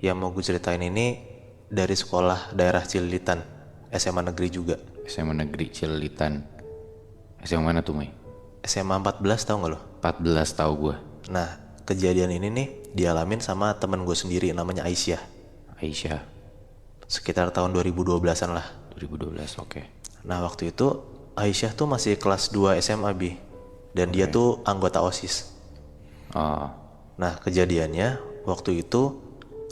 yang mau gue ceritain ini dari sekolah daerah Cililitan, SMA negeri juga. SMA negeri Cililitan. SMA mana tuh, Mai? SMA 14 tau gak lo? 14 tahu gua. Nah, kejadian ini nih dialamin sama temen gue sendiri namanya Aisyah. Aisyah. Sekitar tahun 2012-an lah. 2012, oke. Nah, waktu itu Aisyah tuh masih kelas 2 SMA, Bi. Dan dia tuh anggota OSIS. Oh, Nah, kejadiannya waktu itu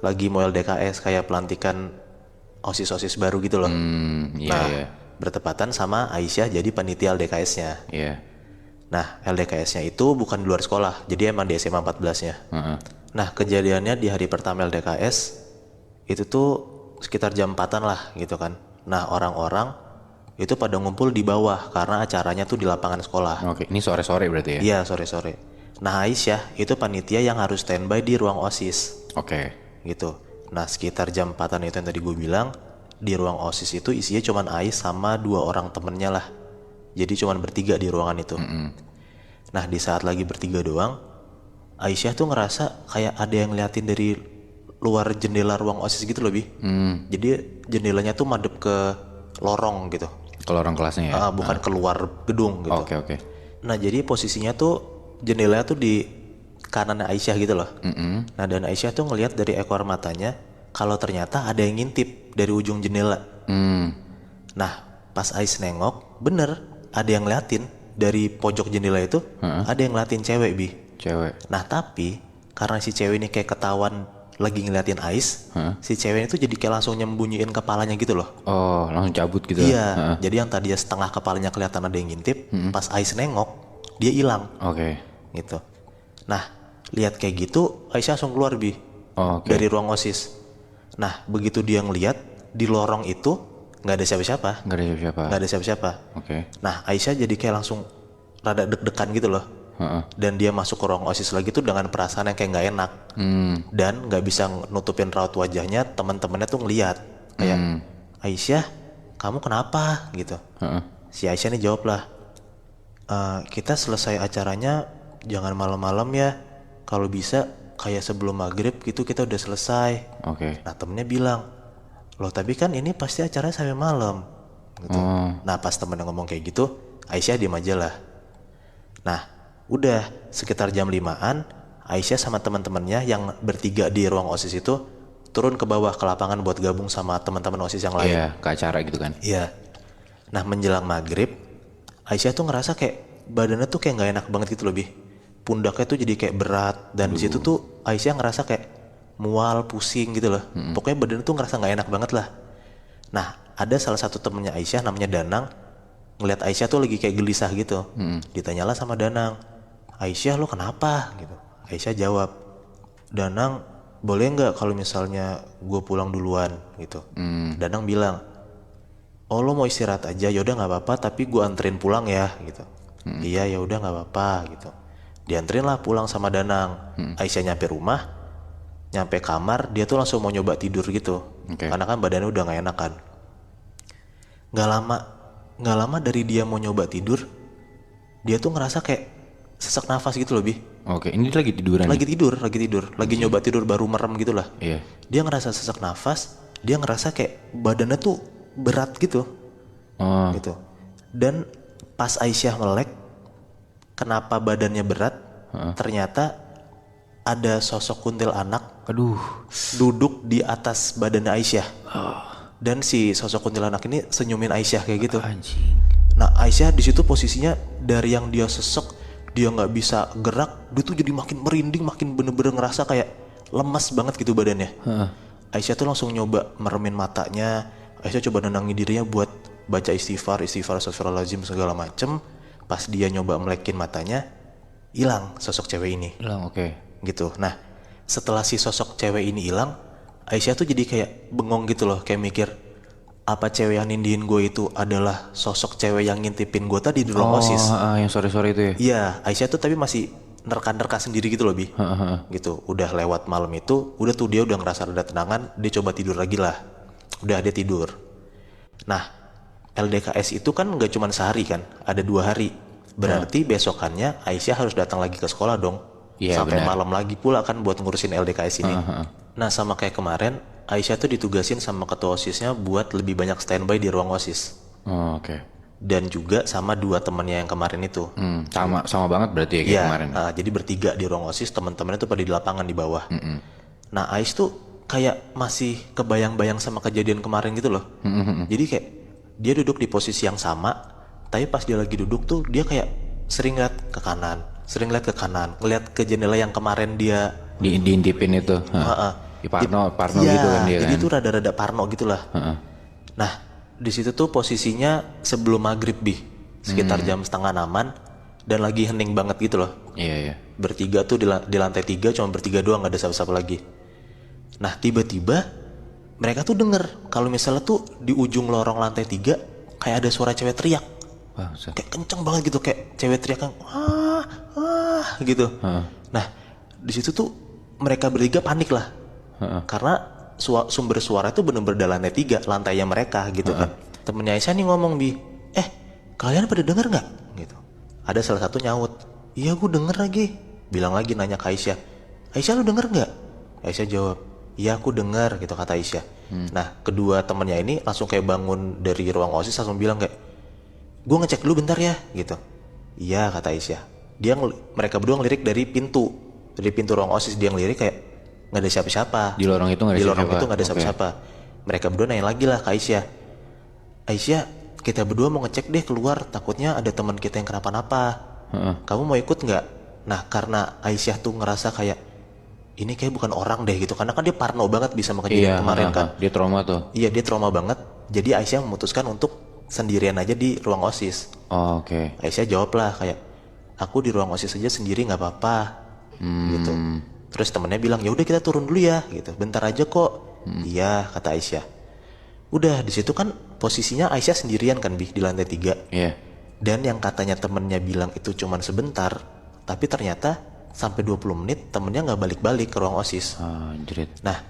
lagi mau LDKS kayak pelantikan OSIS-OSIS baru gitu loh. iya, Nah, iya. bertepatan sama Aisyah jadi panitia LDKS-nya. Iya. Nah, LDKS-nya itu bukan di luar sekolah, jadi emang di SMA 14-nya. Nah, kejadiannya di hari pertama LDKS itu tuh sekitar jam 4-an lah gitu kan. Nah, orang-orang itu pada ngumpul di bawah karena acaranya tuh di lapangan sekolah. Oke, ini sore-sore berarti ya? Iya, sore-sore. Nah, Aisyah itu panitia yang harus standby di ruang OSIS Oke. gitu. Nah, sekitar jam 4-an itu yang tadi gue bilang, di ruang OSIS itu isinya cuman Ais sama 2 orang temennya lah. Jadi cuman bertiga di ruangan itu. Nah, di saat lagi bertiga doang, Aisyah tuh ngerasa kayak ada yang ngeliatin dari luar jendela ruang OSIS gitu loh, Bi. Jadi jendelanya tuh madep ke lorong gitu. Kalau orang kelasnya ya? Bukan keluar gedung gitu. Oke, oke. Nah, jadi posisinya tuh jendelanya tuh di kanan Aisyah gitu loh. Nah, dan Aisyah tuh ngelihat dari ekor matanya kalau ternyata ada yang ngintip dari ujung jendela. Nah, pas Ais nengok, bener ada yang ngeliatin dari pojok jendela itu, ada yang ngeliatin cewek, Bi. Cewek. Nah, tapi karena si cewek ini kayak ketahuan lagi ngeliatin Ais, si cewek itu jadi kayak langsung nyembunyiin kepalanya gitu loh. Oh, langsung cabut gitu? Iya, jadi yang tadinya setengah kepalanya kelihatan ada yang ngintip, pas Ais nengok, dia hilang Oke. gitu. Nah, lihat kayak gitu, Aisyah langsung keluar, Bi, Oh, oke. dari ruang OSIS. Nah, begitu dia ngeliat di lorong itu nggak ada siapa-siapa, Nggak ada siapa-siapa? nggak ada siapa-siapa. Oke. Nah, Aisyah jadi kayak langsung rada deg-degan gitu loh. Dan dia masuk ke ruang OSIS lagi tuh dengan perasaan yang kayak nggak enak. Dan nggak bisa nutupin raut wajahnya, teman-temannya tuh ngeliat kayak, Aisyah, kamu kenapa gitu. Si Aisyah nih jawab lah, kita selesai acaranya jangan malam-malam ya, kalau bisa kayak sebelum maghrib gitu kita udah selesai. Oke. Nah, temennya bilang, loh tapi kan ini pasti acaranya sampai malam gitu. Nah, pas temennya ngomong kayak gitu, Aisyah diem aja lah. Nah, udah sekitar jam 5-an, Aisyah sama teman-temannya yang bertiga di ruang OSIS itu turun ke bawah ke lapangan buat gabung sama teman-teman OSIS yang lain. Iya, ke acara gitu kan? Iya. Nah, menjelang maghrib, Aisyah tuh ngerasa kayak badannya tuh kayak nggak enak banget gitu lebih. Pundaknya tuh jadi kayak berat, dan di situ tuh Aisyah ngerasa kayak mual, pusing gitu loh. Pokoknya badannya tuh ngerasa nggak enak banget lah. Nah, ada salah satu temennya Aisyah namanya Danang, ngeliat Aisyah tuh lagi kayak gelisah gitu. Ditanyalah sama Danang, Aisyah lo kenapa gitu. Aisyah jawab, Danang boleh nggak kalau misalnya gue pulang duluan gitu. Danang bilang, oh lo mau istirahat aja, yaudah nggak apa-apa, tapi gue anterin pulang ya gitu. Iya, ya udah nggak apa-apa gitu. Dianterin lah pulang sama Danang. Aisyah nyampe rumah, nyampe kamar, dia tuh langsung mau nyoba tidur gitu. Karena kan badannya udah nggak enak kan. Nggak lama dari dia mau nyoba tidur, dia tuh ngerasa kayak sesak nafas gitu loh, Bi. Oke, ini lagi tiduran? Lagi tidur, lagi nyoba tidur baru merem gitu lah. Iya. Dia ngerasa sesak nafas, dia ngerasa kayak badannya tuh berat gitu. Gitu. Dan pas Aisyah melek, kenapa badannya berat? Ternyata ada sosok kuntilanak Aduh. duduk di atas badan Aisyah. Dan si sosok kuntilanak ini senyumin Aisyah kayak gitu. Anjing. Nah, Aisyah di situ posisinya dari yang dia sesek, dia nggak bisa gerak, dia tuh jadi makin merinding, makin bener-bener ngerasa kayak lemas banget gitu badannya. Aisyah tuh langsung nyoba meremin matanya. Aisyah coba nenangin dirinya buat baca istighfar, astagfirullahaladzim segala macem. Pas dia nyoba melekin matanya, hilang sosok cewek ini. Hilang, oke. Gitu. Nah, setelah si sosok cewek ini hilang, Aisyah tuh jadi kayak bengong gitu loh, kayak mikir, apa cewek yang nindihin gue itu adalah sosok cewek yang ngintipin gue tadi di ruang OSIS? Yang sore-sore itu ya? Iya, Aisyah tuh tapi masih nerka-nerka sendiri gitu loh, Bi. Gitu, udah lewat malam itu, udah tuh dia udah ngerasa rada tenangan, dia coba tidur lagi lah. Udah dia tidur. Nah, LDKS itu kan gak cuma sehari kan, ada 2 hari. Berarti besokannya Aisyah harus datang lagi ke sekolah dong. Iya, Sampai benar. malam lagi pula kan buat ngurusin LDKS ini. Nah sama kayak kemarin, Aisyah tuh ditugasin sama ketua OSISnya buat lebih banyak standby di ruang OSIS. Oh, oke. Dan juga sama dua temennya yang kemarin itu. Sama banget berarti ya kayak Iya, kemarin. jadi bertiga di ruang OSIS, teman-temannya tuh pada di lapangan di bawah. Nah Ais tuh kayak masih kebayang-bayang sama kejadian kemarin gitu loh. Jadi kayak dia duduk di posisi yang sama, tapi pas dia lagi duduk tuh dia kayak sering lihat ke kanan, ngeliat ke jendela yang kemarin dia. Diintipin itu. Di Parno Iya, gitu kan dia jadi kan. tuh rada-rada parno gitulah. Nah, di situ tuh posisinya sebelum maghrib sekitar jam setengah 6-an dan lagi hening banget gitu loh. Iya. Bertiga tuh di lantai 3 cuma bertiga doang, nggak ada siapa-siapa lagi. Nah, tiba-tiba mereka tuh denger kalau misalnya tuh di ujung lorong lantai 3 kayak ada suara cewek teriak. Bangsat. Kayak kenceng banget gitu, kayak cewek teriak yang gitu. Nah, di situ tuh mereka bertiga panik lah. Karena sumber suara itu bener-bener di lantai 3, lantainya mereka gitu kan. Temennya Aisyah nih ngomong, kalian pada denger nggak? Gitu. Ada salah satu nyaut, iya gue denger lagi. Bilang lagi nanya ke Aisyah, Aisyah lu denger nggak? Aisyah jawab, iya aku denger gitu kata Aisyah. Nah kedua temennya ini langsung kayak bangun dari ruang OSIS langsung bilang kayak, gue ngecek dulu bentar ya gitu. Iya kata Aisyah. Mereka berdua ngelirik dari pintu ruang OSIS, dia ngelirik kayak nggak ada siapa-siapa. Di lorong itu nggak ada Di lorong siapa-siapa. itu nggak ada Oke. siapa-siapa. Mereka berdua nanya lagi lah ke Aisyah, Aisyah kita berdua mau ngecek deh keluar, takutnya ada teman kita yang kenapa-napa. Kamu mau ikut nggak? Nah karena Aisyah tuh ngerasa kayak ini kayak bukan orang deh gitu, karena kan dia parno banget bisa sama kejadian kemarin kan. Dia trauma tuh. Iya dia trauma banget. Jadi Aisyah memutuskan untuk sendirian aja di ruang OSIS. Oh, oke. Aisyah jawab lah kayak, aku di ruang OSIS aja sendiri nggak apa-apa gitu. Terus temennya bilang ya udah kita turun dulu ya gitu, bentar aja kok. Iya kata Aisyah. Udah di situ kan posisinya Aisyah sendirian kan di lantai 3. Iya. Dan yang katanya temennya bilang itu cuman sebentar, tapi ternyata sampai 20 menit temennya nggak balik-balik ke ruang OSIS. Anjrit. Nah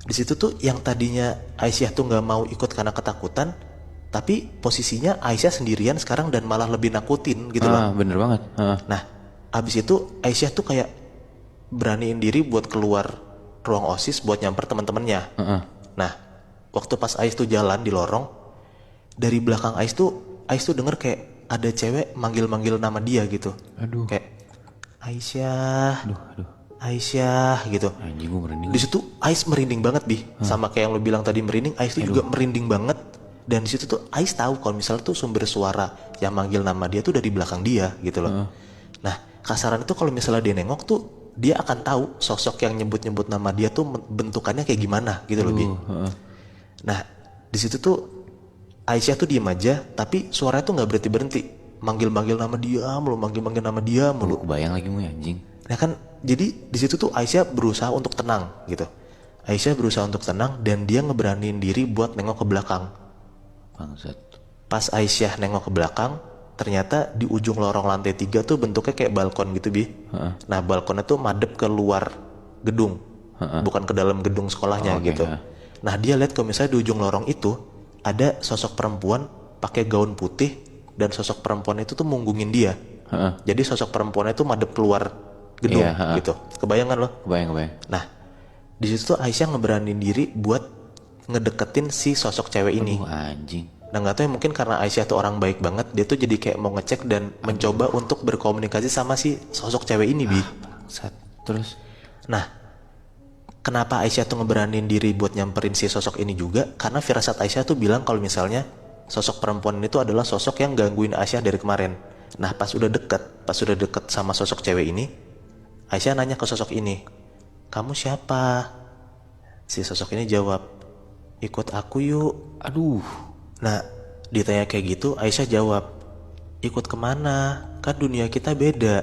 di situ tuh yang tadinya Aisyah tuh nggak mau ikut karena ketakutan, tapi posisinya Aisyah sendirian sekarang dan malah lebih nakutin gitu loh. Bener banget. Nah abis itu Aisyah tuh kayak beraniin diri buat keluar ruang OSIS buat nyamper teman-temannya. Nah waktu pas Ais tuh jalan di lorong, dari belakang Ais tuh denger kayak ada cewek manggil-manggil nama dia gitu. Aduh. Kayak Aisyah, Aduh. Aisyah gitu. Anjing gue merinding. Di situ Ais merinding banget sama kayak yang lo bilang tadi merinding, Ais tuh juga merinding banget. Dan di situ tuh Ais tahu kalau misalnya tuh sumber suara yang manggil nama dia tuh dari belakang dia gitu loh. Nah kasaran itu kalau misalnya dia nengok tuh dia akan tahu sosok yang nyebut-nyebut nama dia tuh bentukannya kayak gimana gitu loh Nah di situ tuh Aisyah tuh diem aja, tapi suaranya tuh nggak berhenti manggil-manggil nama dia mulu, manggil-manggil nama dia mulu. Bayang lagi mu ya anjing. Nah kan jadi di situ tuh Aisyah berusaha untuk tenang gitu. Aisyah berusaha untuk tenang dan dia ngeberaniin diri buat nengok ke belakang. Bangsat. Pas Aisyah nengok ke belakang, ternyata di ujung lorong lantai 3 tuh bentuknya kayak balkon gitu Nah balkonnya tuh madep ke luar gedung, bukan ke dalam gedung sekolahnya gitu. Nah dia lihat kalau misalnya di ujung lorong itu ada sosok perempuan pakai gaun putih dan sosok perempuan itu tuh munggungin dia. Jadi sosok perempuannya tuh madep keluar gedung gitu. Kebayangan loh? Kebayang. Nah di situ tuh Aisyah ngeberanin diri buat ngedeketin si sosok cewek ini. Anjing. Nah nggak tahu ya, mungkin karena Aisyah tuh orang baik banget, dia tuh jadi kayak mau ngecek dan mencoba untuk berkomunikasi sama si sosok cewek ini Bangsat. Terus. Nah kenapa Aisyah tuh ngeberanin diri buat nyamperin si sosok ini juga? Karena firasat Aisyah tuh bilang kalau misalnya sosok perempuan ini tuh adalah sosok yang gangguin Aisyah dari kemarin. Nah pas udah deket sama sosok cewek ini, Aisyah nanya ke sosok ini, kamu siapa? Si sosok ini jawab, ikut aku yuk. Aduh. Nah ditanya kayak gitu, Aisyah jawab, ikut kemana? Kan dunia kita beda.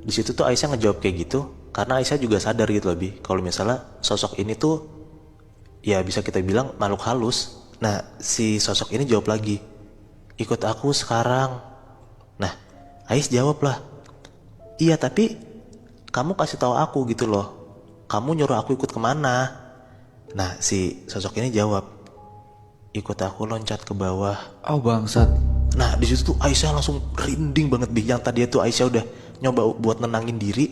Di situ tuh Aisyah ngejawab kayak gitu karena Aisyah juga sadar gitu lebih kalau misalnya sosok ini tuh ya bisa kita bilang makhluk halus. Nah si sosok ini jawab lagi, ikut aku sekarang. Nah Ais jawab lah, iya tapi kamu kasih tahu aku gitu loh, kamu nyuruh aku ikut kemana? Nah si sosok ini jawab, ikut aku loncat ke bawah. Oh bangsat. Nah di situ tuh Aisyah langsung merinding banget Yang tadi tuh Aisyah udah nyoba buat nenangin diri,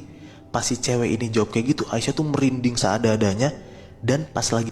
pas si cewek ini jawab kayak gitu Aisyah tuh merinding seada-adanya. Dan pas lagi